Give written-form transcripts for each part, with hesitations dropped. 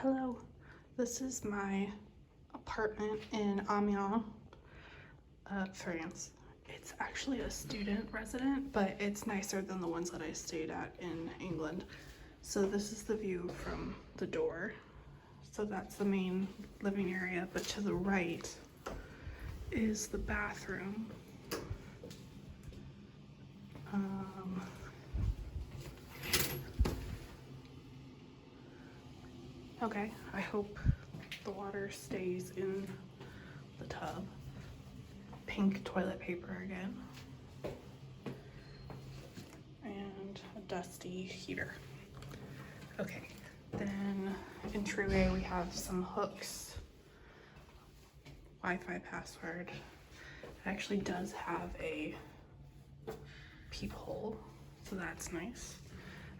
Hello, this is my apartment in Amiens, France. It's actually a student resident, but it's nicer than the ones that I stayed at in England. So this is the view from the door. So that's the main living area, but to the right is the bathroom. Okay, I hope the water stays in the tub. Pink toilet paper again. And a dusty heater. Okay, then entryway we have some hooks. Wi-Fi password. It actually does have a peephole, so that's nice.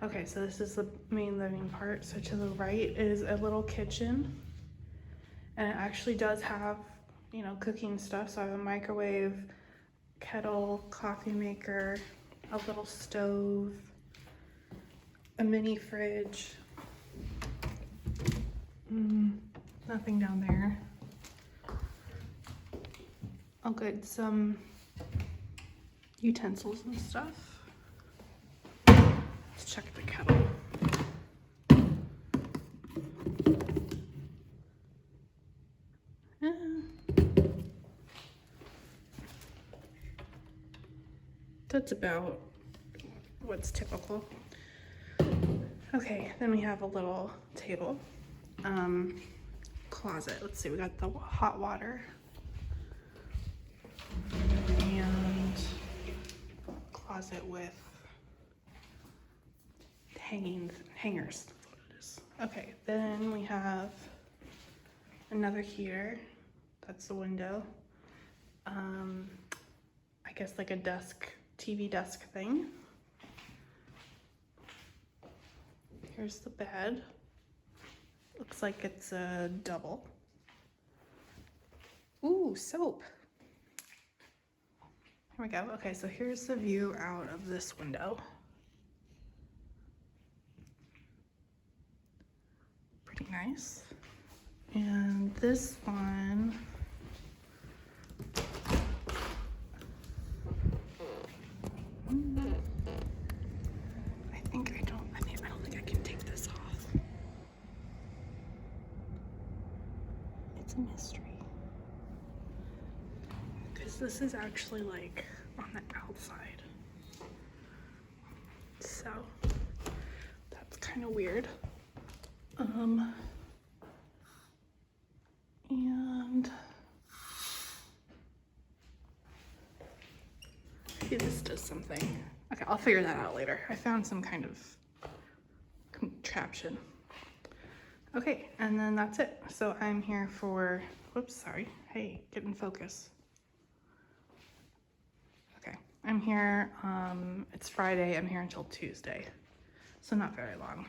Okay, so this is the main living part. So to the right is a little kitchen, and it actually does have, you know, cooking stuff. So I have a microwave, kettle, coffee maker, a little stove, a mini fridge. Nothing down there. Oh good, some utensils and stuff. Let's check the kettle. That's about what's typical. Okay, then we have a little table. Closet. Let's see, we got the hot water. And closet with hangers. That's what it is. Okay, then we have another heater. That's the window. I guess like a desk, TV desk thing. Here's the bed. Looks like it's a double. Ooh, soap. Here we go. Okay, so here's the view out of this window. Pretty nice. And this one, I don't think I can take this off. It's a mystery. Because this is actually like on the outside. So that's kind of weird. And maybe this does something. Okay, I'll figure that out later. I found some kind of contraption. Okay, and then that's it. So I'm here for, whoops, sorry. Hey, get in focus. Okay, I'm here, it's Friday. I'm here until Tuesday. So not very long.